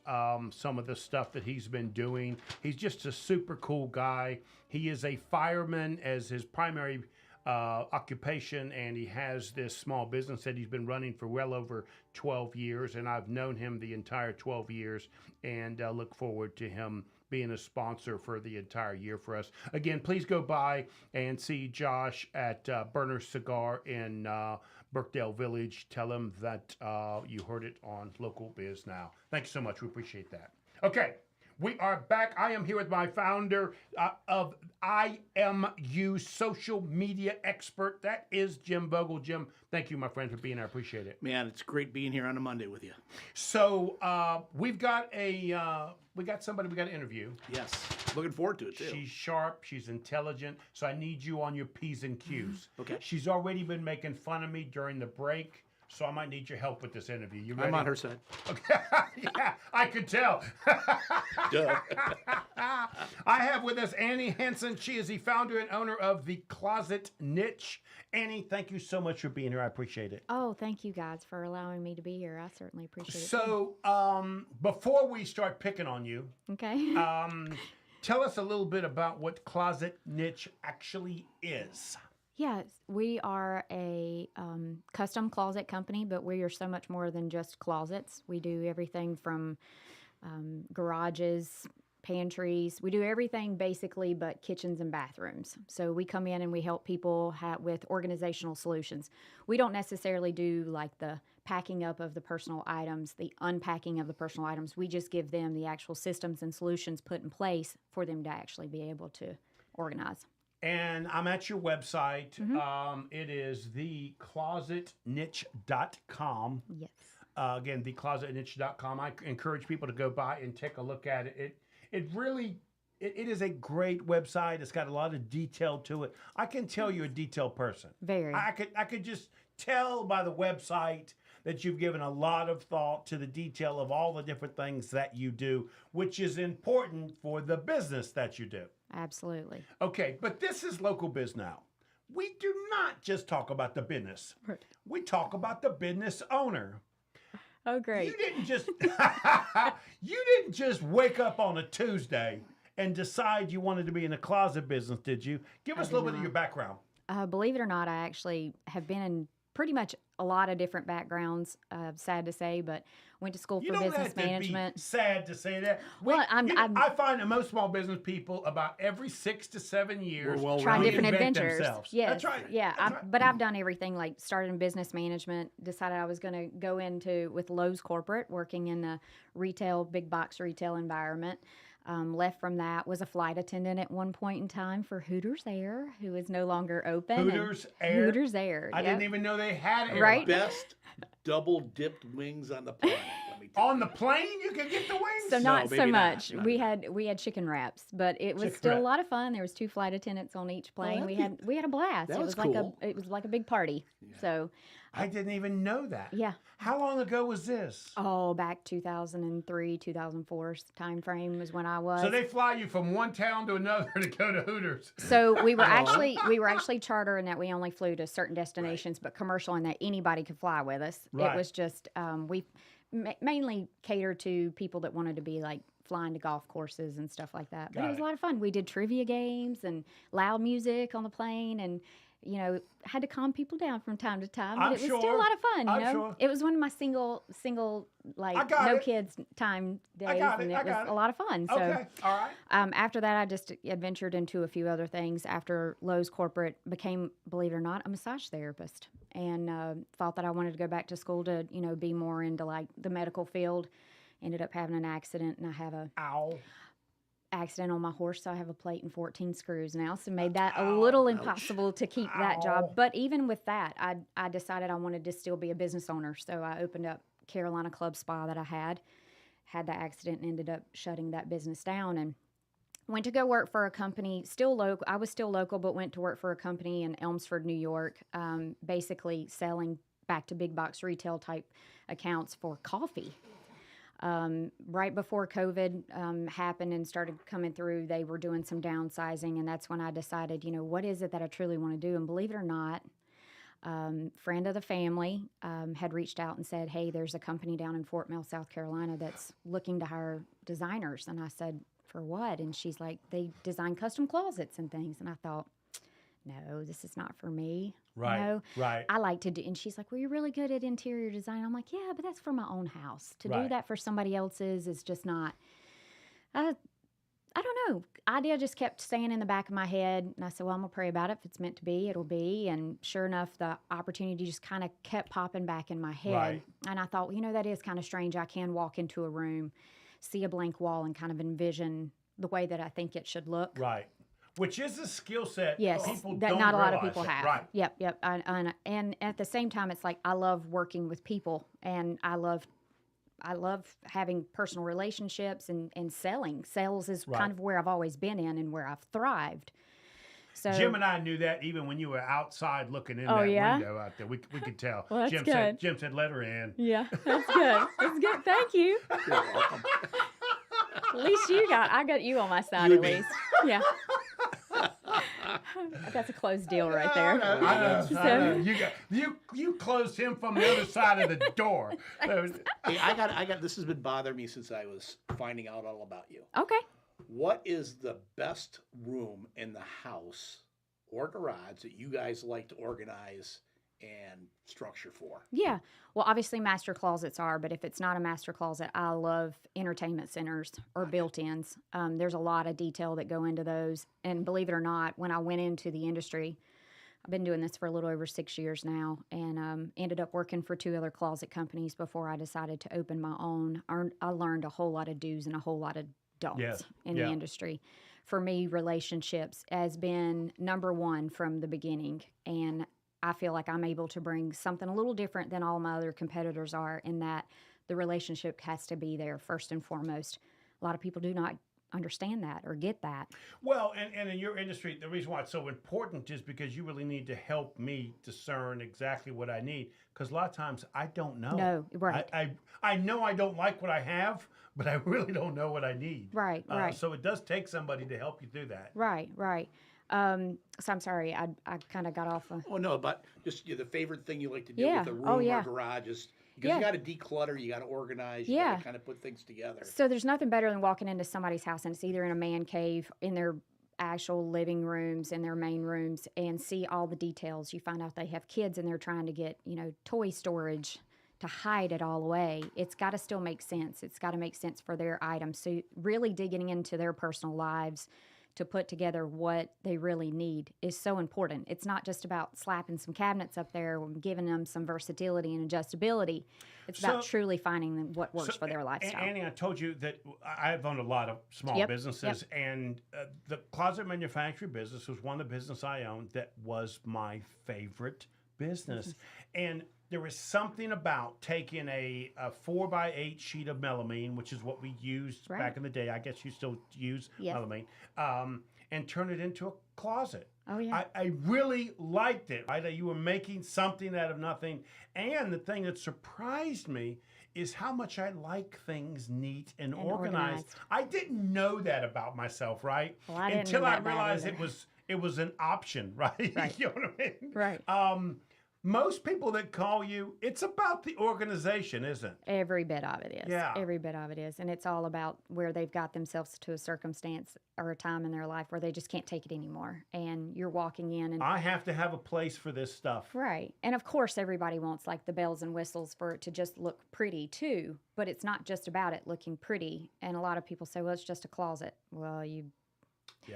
some of the stuff that he's been doing. He's just a super cool guy. He is a fireman as his primary occupation, and he has this small business that he's been running for well over 12 years, and I've known him the entire 12 years and look forward to him being a sponsor for the entire year for us. Again, please go by and see Josh at Burner Cigar in Brookdale Village. Tell him that you heard it on Local Biz Now. Thank you so much. We appreciate that. Okay, We are back. I am here with my founder of IMU social media expert. That is Jim Bogle. Jim, thank you, my friend, for being here. I appreciate it. Man, it's great being here on a Monday with you. So we've got somebody we got to interview. Yes, looking forward to it too. She's sharp. She's intelligent. So I need you on your P's and Q's. Okay. She's already been making fun of me during the break. So I might need your help with this interview. You ready? I'm on her side. Okay. Yeah, I could tell. Duh. I have with us Annie Hanson. She is the founder and owner of The Closet Niche. Annie, thank you so much for being here. I appreciate it. Oh, thank you guys for allowing me to be here. I certainly appreciate it. So before we start picking on you, okay. Tell us a little bit about what Closet Niche actually is. Yes, we are a custom closet company, but we are so much more than just closets. We do everything from garages, pantries. We do everything basically but kitchens and bathrooms. So we come in and we help people with organizational solutions. We don't necessarily do like the packing up of the personal items, the unpacking of the personal items. We just give them the actual systems and solutions put in place for them to actually be able to organize. And I'm at your website. It is theclosetniche.com. Yes. Again, theclosetniche.com. I encourage people to go by and take a look at it. It is a great website. It's got a lot of detail to it. I can tell you're a detailed person. Very. I could just tell by the website that you've given a lot of thought to the detail of all the different things that you do, which is important for the business that you do. Absolutely. Okay, but this is Local Biz Now. We do not just talk about the business. Right. We talk about the business owner. Oh, great. You didn't just wake up on a Tuesday and decide you wanted to be in the closet business, did you? Give us a little bit of your background. Believe it or not, I actually have been in pretty much a lot of different backgrounds, sad to say, but went to school for business management. Be sad to say that. I find that most small business people about every 6 to 7 years try different adventures. Themselves. Yes. That's right. Yeah, That's right. But I've done everything, like started in business management, decided I was going to go with Lowe's corporate, working in a big box retail environment. Left from that, was a flight attendant at one point in time for Hooters Air, who is no longer open. Hooters Air? Hooters Air. I didn't even know they had air. Right? Best double dipped wings on the planet. Let me tell On the plane, you could get the wings? So not No, so maybe much. not. We had chicken wraps, but it was Chicken still wrap. a lot of fun. There was 2 flight attendants on each plane. We had a blast. That It was was cool. it was like a big party. Yeah. So I didn't even know that. yeah. How long ago was this? Oh, back 2003, 2004 time frame was when I was. So they fly you from one town to another to go to Hooters. So we were actually charter in that we only flew to certain destinations, but commercial in that anybody could fly with us. Right. It was just we mainly catered to people that wanted to be like flying to golf courses and stuff like that. But Got it was it. a lot of fun. We did trivia games and loud music on the plane, and had to calm people down from time to time. But I'm it was still sure. a lot of fun. I'm sure. It was one of my single like I got no it. kids time days, I got it. and I it was got it. a lot of fun. So. Okay, all right. After that, I just adventured into a few other things. After Lowe's corporate, became, believe it or not, a massage therapist, and thought that I wanted to go back to school to, be more into like the medical field. Ended up having an accident, and I have a accident on my horse, so I have a plate and 14 screws now. So made that a little impossible to keep that job. But even with that, I decided I wanted to still be a business owner. So I opened up Carolina Club Spa that I had the accident and ended up shutting that business down, and went to go work for a company, still local. I was still local, but went to work for a company in Elmsford, New York, basically selling back to big box retail type accounts for coffee. Right before COVID happened and started coming through, they were doing some downsizing, and that's when I decided, what is it that I truly want to do? And believe it or not, friend of the family had reached out and said, hey, there's a company down in Fort Mill, South Carolina that's looking to hire designers. And I said, for what? And she's like, they design custom closets and things. And I thought, no, this is not for me. Right, right. I like to do, and she's like, well, you're really good at interior design. I'm like, yeah, but that's for my own house. To do that for somebody else's is just not, I don't know. Idea just kept staying in the back of my head. And I said, well, I'm going to pray about it. If it's meant to be, it'll be. And sure enough, the opportunity just kind of kept popping back in my head. Right. And I thought, that is kind of strange. I can walk into a room see a blank wall and kind of envision the way that I think it should look. Right. Which is a skill set Yes, people that don't not a lot of realize people it. have. Right. Yep. And at the same time, it's like I love working with people, and I love having personal relationships and selling. Sales is Right. kind of where I've always been in and where I've thrived. So Jim and I knew that even when you were outside looking in Oh, that yeah? window out there. We could tell. Well, that's Jim said, let her in. yeah, that's good. That's good. Thank you. At least I got you on my side You at and me. least. Yeah. That's a closed deal right there. I So- know. You closed him from the other side of the door. Hey, I got. This has been bothering me since I was finding out all about you. Okay. What is the best room in the house or garage that you guys like to organize and structure for? Yeah. Well, obviously master closets are, but if it's not a master closet, I love entertainment centers or built-ins. There's a lot of detail that go into those. And believe it or not, when I went into the industry, I've been doing this for a little over 6 years now, and ended up working for 2 other closet companies before I decided to open my own. I learned a whole lot of do's and a whole lot of don'ts in the industry. For me, relationships has been number one from the beginning, and I feel like I'm able to bring something a little different than all my other competitors are, in that the relationship has to be there first and foremost. A lot of people do not understand that or get that. Well, and in your industry, the reason why it's so important is because you really need to help me discern exactly what I need. Because a lot of times I don't know. No, right. I know I don't like what I have, but I really don't know what I need. Right. So it does take somebody to help you do that. Right. So I'm sorry, I kind of got off. Oh no, but just the favorite thing you like to do Yeah. with a room Oh, yeah. or garage is because Yeah. you got to declutter, you got to organize, you Yeah. got to kind of put things together. So there's nothing better than walking into somebody's house, and it's either in a man cave, in their actual living rooms, in their main rooms, and see all the details. You find out they have kids and they're trying to get, toy storage to hide it all away. It's got to still make sense. It's got to make sense for their items. So really digging into their personal lives to put together what they really need is so important. It's not just about slapping some cabinets up there and giving them some versatility and adjustability. It's about truly finding what works for their lifestyle. Annie, I told you that I've owned a lot of small businesses, and the closet manufacturing business was one of the business I owned that was my favorite business. And there was something about taking a 4x8 sheet of melamine, which is what we used back in the day. I guess you still use melamine, and turn it into a closet. Oh, yeah. I really liked it. You were making something out of nothing. And the thing that surprised me is how much I like things neat and organized. I didn't know that about myself, right? Well, I didn't Until know I that realized either. it was an option, right? Right. You know what I mean? Right. Most people that call you, it's about the organization, isn't it? Every bit of it is. Yeah. Every bit of it is. And it's all about where they've got themselves to a circumstance or a time in their life where they just can't take it anymore. And you're walking in and I have to have a place for this stuff. right. And of course everybody wants like the bells and whistles for it to just look pretty too. But it's not just about it looking pretty. And a lot of people say, well, it's just a closet. Well,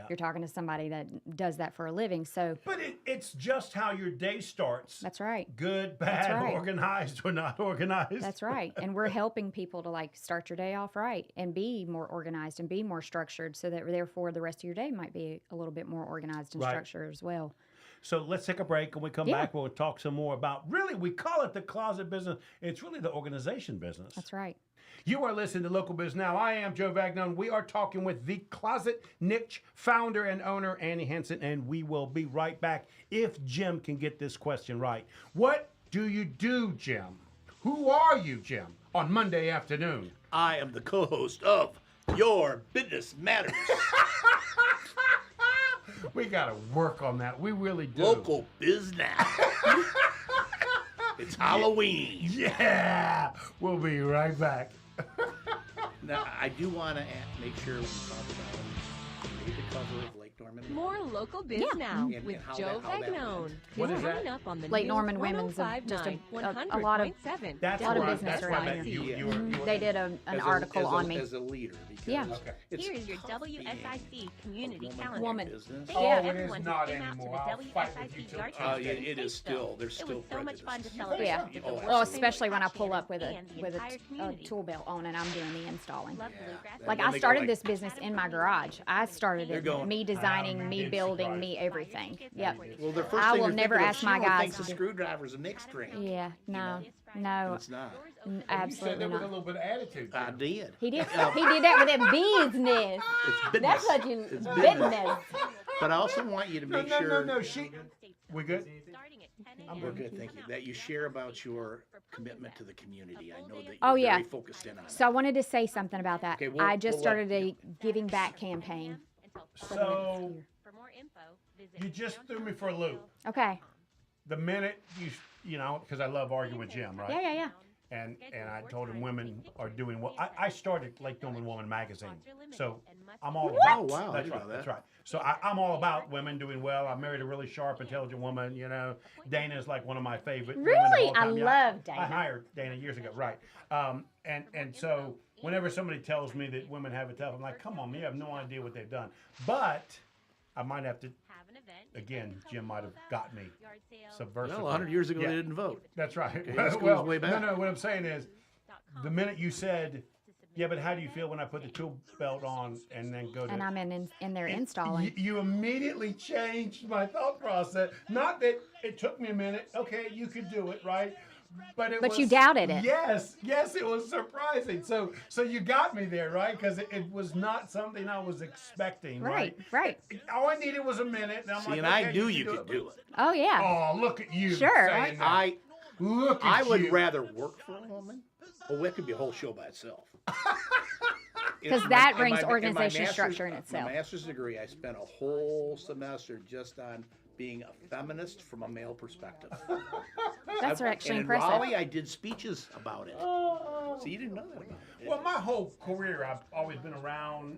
you're talking to somebody that does that for a living. So But it's just how your day starts. that's right. Good, bad, That's right. organized, or not organized. That's right. And we're helping people to like start your day off right and be more organized and be more structured so that therefore the rest of your day might be a little bit more organized and Right. structured as well. So let's take a break. When we come back, we'll talk some more about, really, we call it the closet business. It's really the organization business. That's right. You are listening to Local Biz Now. I am Joe Vagnone. We are talking with the Closet Niche founder and owner, Annie Hanson, and we will be right back if Jim can get this question right. What do you do, Jim? Who are you, Jim, on Monday afternoon? I am the co-host of Your Business Matters. We got to work on that. We really do. Local Biz Now. It's Halloween. Yeah. We'll be right back. Now, I do want to make sure we talk about maybe the cover of like Norman? More local biz now And with how Joe that Vagnone. went. What is Coming that? up on the Late new Norman Women's, just a 100.7, lot of 100.7. That's a lot of where I- business that's where I around met here. you. You were They did an article on me. As a leader. Because Yeah. Okay. it's Here is your tough being WSIC community a calendar. Woman. business. Thank Oh, you it everyone is who not came out to anymore. the I'll fight with you WSIC till yard Tuesday. sale. It is still, there's It still was so much fun to prejudice. celebrate. Yeah. with you, the Oh, local Well, business especially when I pull passionate up with and the a entire community. tool belt on and I'm doing the installing. Love bluegrass. Like then I they go started like- this business in my garage. I started They're it, going- me designing, me It's building, surprising. me everything. Yep. Well, the first I thing will they're never thinking of, ask my she only guys thinks to a do- screwdriver's a Nick string. Yeah, no, It's not. n- You said absolutely that with a not. little bit of attitude. I did. He did. He did that with a business. It's business. That's what you It's business. But I also want you to No, make no, sure. no. We good? Starting at 10 We're a.m. good, thank you. That you share about your commitment to the community. I know that you're Oh, yeah. very focused in on it. So I wanted to say something about that. Okay, I just we'll started a giving back campaign. So For more info, visit you just threw me for a loop. Okay. The minute you know, because I love arguing with Jim, right? Yeah. And I told him women are doing well. I started Lake Norman Woman magazine, so I'm all What? about. Oh, wow, I That's didn't right. know that. That's right. So I'm all about women doing well. I married a really sharp, intelligent woman. You know, Dana's like one of my favorite. women of Really? all time. I Yeah, love Dana. I hired Dana years ago, right? And so whenever somebody tells me that women have it tough, I'm like, come on, you have no idea what they've done. But I might have to. Again, Jim might have got me subversive. Well, 100 years ago, Yeah. they didn't vote. That's right. Okay, this goes way back. No, what I'm saying is, the minute you said, yeah, but how do you feel when I put the tool belt on and then go to... And I'm in there installing. You immediately changed my thought process. Not that it took me a minute. Okay, you could do it, right? But you doubted it. Yes, it was surprising. So you got me there, right? Because it was not something I was expecting, right? Right. All I needed was a minute. And I'm See, like, and okay, I knew can you could do it. Oh yeah. Oh, look at you. Sure. saying that. Look at I would you. rather work for a woman. Oh, that could be a whole show by itself. 'Cause that brings organization structure in itself. My master's degree, I spent a whole semester just on being a feminist from a male perspective. That's actually and impressive. In Raleigh, I did speeches about it. So you didn't know that about it. Well, my whole career, I've always been around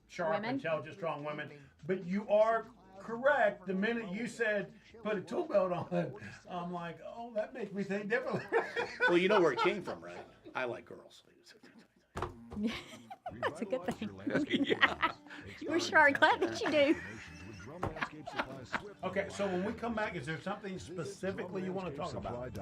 sharp, Women? intelligent, strong women. But you are correct. The minute you said put a tool belt on, I'm like, oh, that makes me think differently. Well, you know where it came from, right? I like girls. That's a good thing. We're sure glad that you do. Okay, so when we come back, is there something specifically you want to talk about?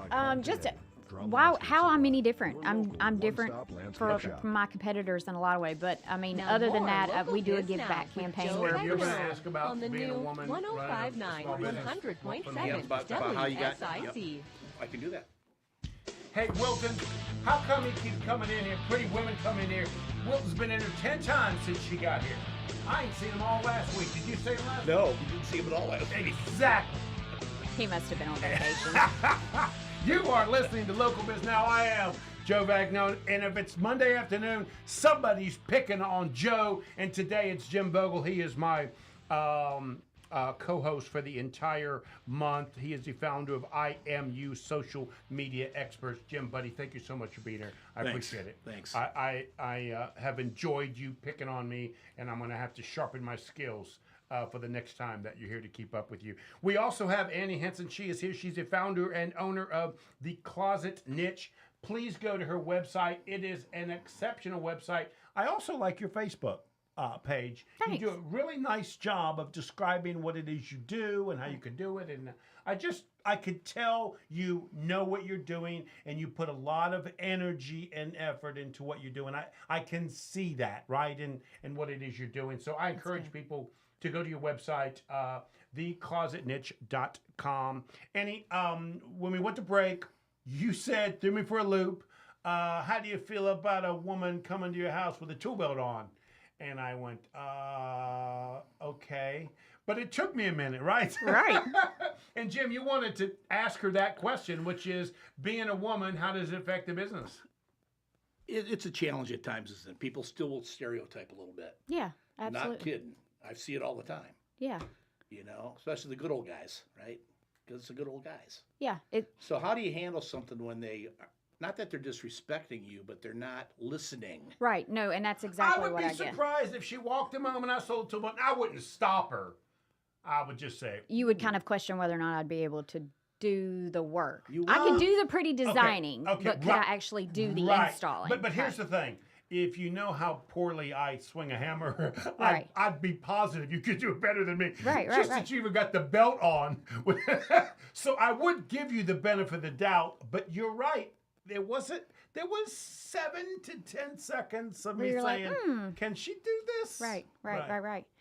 How I'm any different. I'm different from my competitors in a lot of ways, but I mean, Now other than more that, local we do a biz give now back with campaign Joe where You're going to Vagnone ask about on the being a new woman. 105.9, running a small business. 100.7 Yeah, about how you got. WSIC. Yep, I can do that. Hey, Wilton, how come he keeps coming in here? Pretty women come in here. Wilton's been in here 10 times since she got here. I ain't seen them all last week. Did you see them last week? No, you didn't see him at all last week. Exactly. he must have been on vacation. You are listening to Local Biz Now. I am Joe Vagnone, and if it's Monday afternoon, somebody's picking on Joe, and today it's Jim Vogel. He is my co-host for the entire month. He is the founder of IMU Social Media Experts. Jim, buddy, thank you so much for being here. I Thanks. appreciate it. Thanks. I have enjoyed you picking on me, and I'm going to have to sharpen my skills for the next time that you're here to keep up with you. We also have Annie Hanson. She is here. She's the founder and owner of The Closet Niche. Please go to her website. It is an exceptional website. I also like your Facebook page. Thanks. You do a really nice job of describing what it is you do and how you can do it. And I could tell you know what you're doing, and you put a lot of energy and effort into what you're doing. I can see that, right, and what it is you're doing. So I encourage people to go to your website, theclosetniche.com. Annie, when we went to break, you said, threw me for a loop, how do you feel about a woman coming to your house with a tool belt on? And I went, okay. But it took me a minute, right? Right. And Jim, you wanted to ask her that question, which is, being a woman, how does it affect the business? It's a challenge at times, isn't it? People still will stereotype a little bit. Yeah, absolutely. Not kidding. I see it all the time. Yeah. You know, especially the good old guys, right? Because it's the good old guys. Yeah. So how do you handle something when they not that they're disrespecting you, but they're not listening. Right. No, and that's I exactly would what be I get. surprised if she walked in home and I sold to one. I wouldn't stop her. I would just say, You would kind of question whether or not I'd be able to do the work. You I could would. do the pretty designing, okay, but could right, I actually do the right. installing? But here's the thing. If you know how poorly I swing a hammer, Right. I'd be positive you could do it better than me. Right, Just right. that you even got the belt on. So I would give you the benefit of the doubt, but you're right. There was 7 to 10 seconds of Where me you're like, saying, can she do this? Right.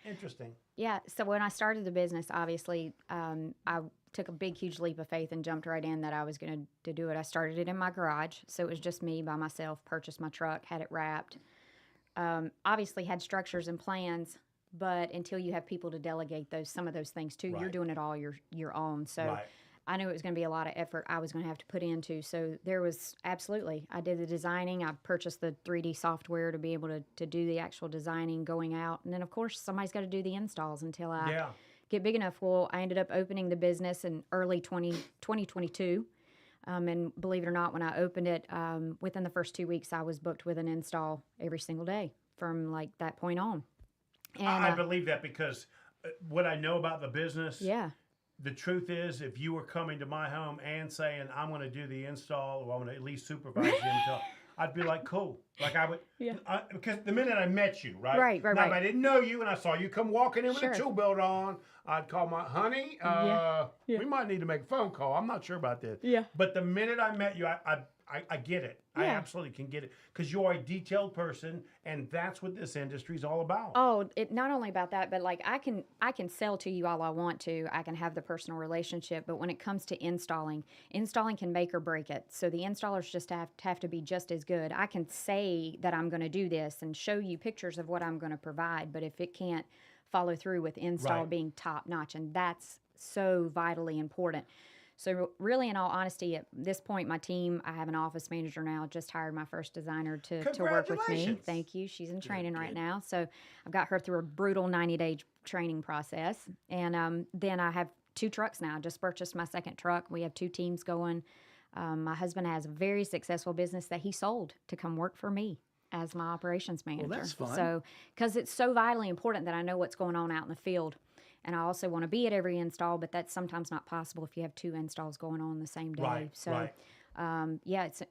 Interesting. Yeah. So when I started the business, obviously, I took a big, huge leap of faith and jumped right in that I was going to do it. I started it in my garage. So it was just me by myself, purchased my truck, had it wrapped. Obviously had structures and plans, but until you have people to delegate some of those things to, you're Right. doing it all your own. So Right. I knew it was going to be a lot of effort I was going to have to put into. So there was absolutely, I did the designing. I purchased the 3D software to be able to do the actual designing going out. And then, of course, somebody's got to do the installs until I get big enough. Well, I ended up opening the business in early 2022. And believe it or not, when I opened it, within the first 2 weeks, I was booked with an install every single day from like that point on. And I believe that because what I know about the business. Yeah. The truth is, if you were coming to my home and saying, I'm going to do the install, or I'm going to at least supervise the install, I'd be like, cool. Like I would, because the minute I met you, right? Now, if I didn't know you and I saw you come walking in with a tool belt on, I'd call my, honey, we might need to make a phone call. I'm not sure about this. Yeah. But the minute I met you, I get it. I absolutely can get it. Because you are a detailed person, and that's what this industry is all about. Oh, it not only about that, but like I can sell to you all I want to. I can have the personal relationship, but when it comes to installing can make or break it. So the installers just have to be just as good. I can say that I'm going to do this and show you pictures of what I'm going to provide, but if it can't follow through with install being top notch, and that's so vitally important. So really, in all honesty, at this point, my team, I have an office manager now, just hired my first designer to work with me. Thank you. She's in training right now. So I've got her through a brutal 90-day training process. And then I have 2 trucks now. I just purchased my second truck. We have 2 teams going. My husband has a very successful business that he sold to come work for me as my operations manager. Well, that's fun. So, because it's so vitally important that I know what's going on out in the field. And I also want to be at every install, but that's sometimes not possible if you have 2 installs going on the same day.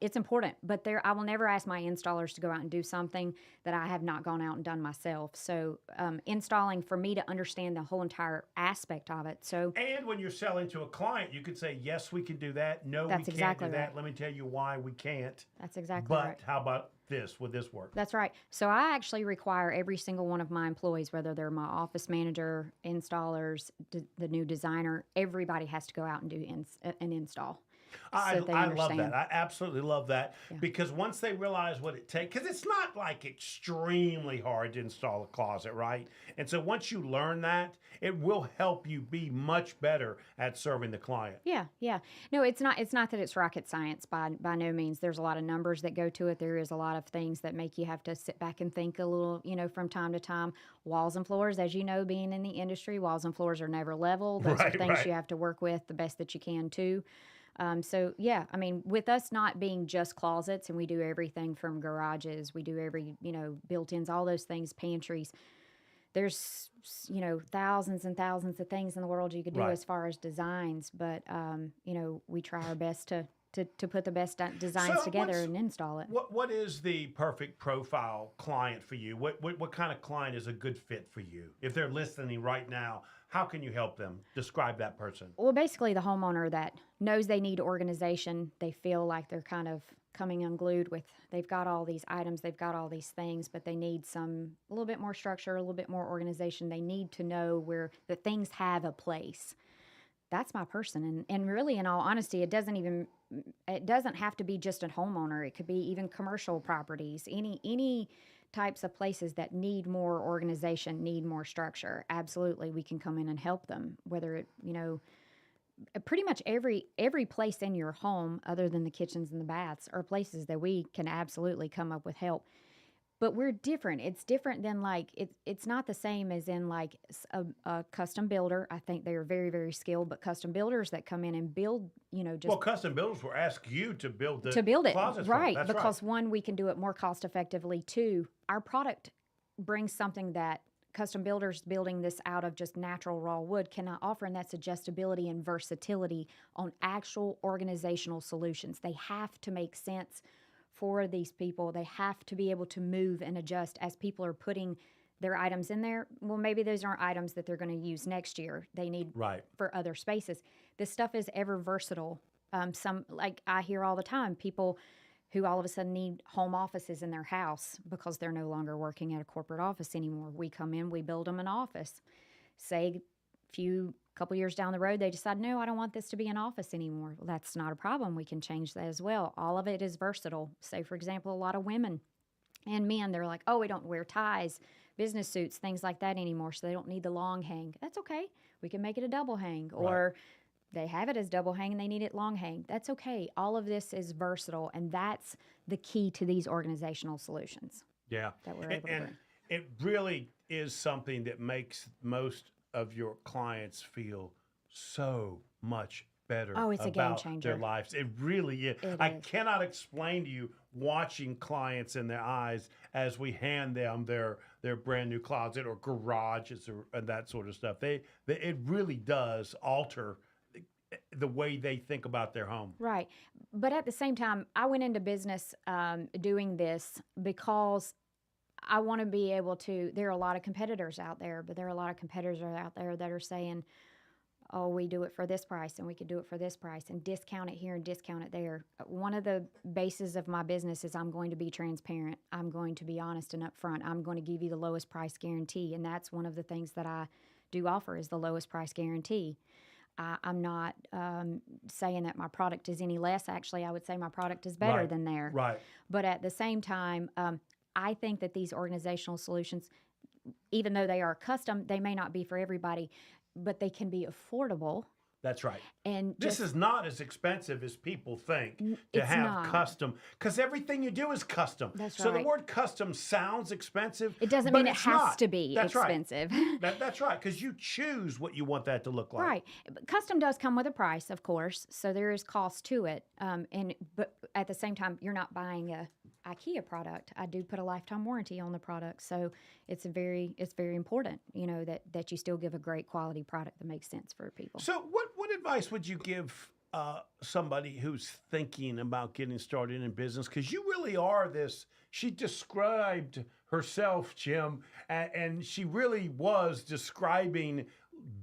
It's important. But I will never ask my installers to go out and do something that I have not gone out and done myself. So installing, for me to understand the whole entire aspect of it. So and when you're selling to a client, you could say, yes, we can do that. No, we can't exactly do that. right. Let me tell you why we can't. That's exactly but right. How about this? Would this work? That's right. So I actually require every single one of my employees, whether they're my office manager, installers, the new designer, everybody has to go out and do an install. I love that. I absolutely love that because once they realize what it takes, because it's not like extremely hard to install a closet, right? And so once you learn that, it will help you be much better at serving the client. Yeah. No, it's not that it's rocket science by no means. There's a lot of numbers that go to it. There is a lot of things that make you have to sit back and think a little, from time to time. Walls and floors, as you know, being in the industry, walls and floors are never level. Those are things you have to work with the best that you can too. With us not being just closets, and we do everything from garages, we do every, built-ins, all those things, pantries. There's, thousands and thousands of things in the world you could do as far as designs, but, we try our best to put the best designs together and install it. What is the perfect profile client for you? What kind of client is a good fit for you? If they're listening right now, how can you help them? Describe that person. Well, basically the homeowner that knows they need organization. They feel like they're kind of coming unglued with, they've got all these items, they've got all these things, but they need a little bit more structure, a little bit more organization. They need to know where the things have a place. That's my person. And really, in all honesty, it doesn't have to be just a homeowner. It could be even commercial properties, any types of places that need more organization, need more structure. Absolutely, we can come in and help them. Whether it, pretty much every place in your home, other than the kitchens and the baths, are places that we can absolutely come up with help. but we're different. It's different than like it's not the same as in like a custom builder. I think they are very, very skilled, but custom builders that come in and build, just Well, custom builders will ask you to build it closets for them. right, That's because one, we can do it more cost effectively. Two, our product brings something that custom builders building this out of just natural raw wood cannot offer, and that's adjustability and versatility on actual organizational solutions. They have to make sense for these people. They have to be able to move and adjust as people are putting their items in there. Well, maybe those aren't items that they're going to use next year. They need for other spaces. This stuff is ever versatile. Some, like I hear all the time, people who all of a sudden need home offices in their house because they're no longer working at a corporate office anymore. We come in, we build them an office. Say couple years down the road, they decide, no, I don't want this to be an office anymore. Well, that's not a problem. We can change that as well. All of it is versatile. Say, for example, a lot of women and men, they're like, oh, we don't wear ties, business suits, things like that anymore, so they don't need the long hang. That's okay. We can make it a double hang. Or they have it as double hang and they need it long hang. That's okay. All of this is versatile, and that's the key to these organizational solutions. Yeah. That we're able to bring. It really is something that makes most of your clients feel so much better it's a game about changer. their lives. It really is. I cannot explain to you watching clients in their eyes as we hand them their brand new closet or garages and that sort of stuff. It really does alter the way they think about their home. Right. But at the same time, I went into business doing this because I want to be able to, there are a lot of competitors out there, but there are a lot of competitors out there that are saying, oh, we do it for this price and we could do it for this price and discount it here and discount it there. One of the bases of my business is I'm going to be transparent. I'm going to be honest and upfront. I'm going to give you the lowest price guarantee. And that's one of the things that I do offer is the lowest price guarantee. I'm not saying that my product is any less. Actually, I would say my product is better than there. Right. But at the same time, I think that these organizational solutions, even though they are custom, they may not be for everybody, but they can be affordable. That's right. And this is not as expensive as people think to have custom, because everything you do is custom. That's so right. the word custom sounds expensive. It doesn't mean it has to be expensive. Right. That's right, because you choose what you want that to look like. Right. But custom does come with a price, of course, so there is cost to it. But at the same time, you're not buying a IKEA product. I do put a lifetime warranty on the product, so it's very important, that you still give a great quality product that makes sense for people. So what advice would you give somebody who's thinking about getting started in business? Because you really are this. She described herself, Jim, and she really was describing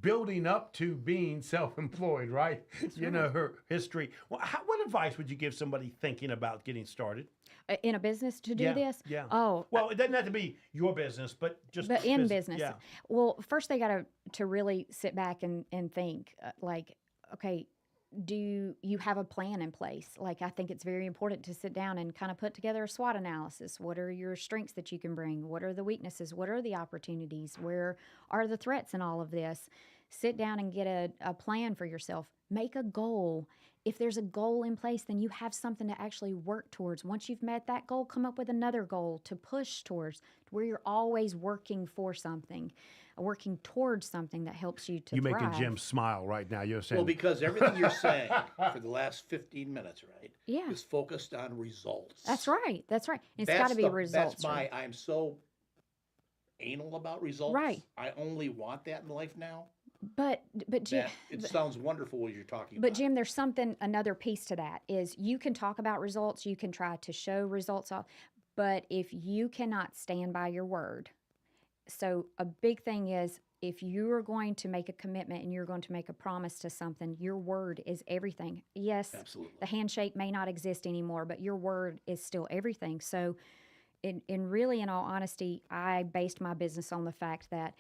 building up to being self-employed, right? Her history. Well, what advice would you give somebody thinking about getting started? In a business to do this? Yeah. Oh. Well, it doesn't have to be your business, but just But in business. Yeah. Well, first they got to really sit back and think, okay, do you have a plan in place? Like, I think it's very important to sit down and kind of put together a SWOT analysis. What are your strengths that you can bring? What are the weaknesses? What are the opportunities? Where are the threats in all of this? Sit down and get a plan for yourself. Make a goal. If there's a goal in place, then you have something to actually work towards. Once you've met that goal, come up with another goal to push towards, where you're always working for something, working towards something that helps you to You're thrive. making Jim smile right now. You're saying, Well, because everything you're saying for the last 15 minutes, right, Yeah. is focused on results. That's right. It's got to be results. That's I'm so anal about results. Right. I only want that in life now. But Jim, It sounds wonderful what you're talking but about. Jim, there's another piece to that is you can talk about results, you can try to show results, but if you cannot stand by your word, so a big thing is if you are going to make a commitment and you're going to make a promise to something, your word is everything. Yes, absolutely. The handshake may not exist anymore, but your word is still everything. So in all honesty, I based my business on the fact that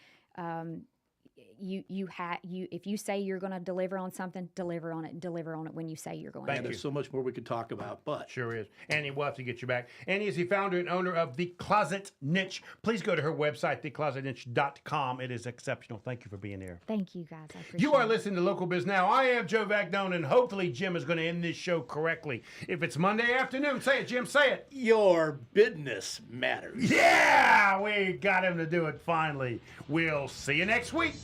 if you say you're going to deliver on something, deliver on it when you say you're going to. There's so much more we could talk about, but sure is. Annie, we'll have to get you back. Annie is the founder and owner of The Closet Niche. Please go to her website, theclosetniche.com. It is exceptional. Thank you for being here. Thank you, guys. I appreciate You are it. listening to Local Biz Now. I am Joe Vagnone, and hopefully Jim is going to end this show correctly. If it's Monday afternoon, say it, Jim, say it. Your business matters. Yeah, we got him to do it finally. We'll see you next week.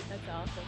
That's awesome.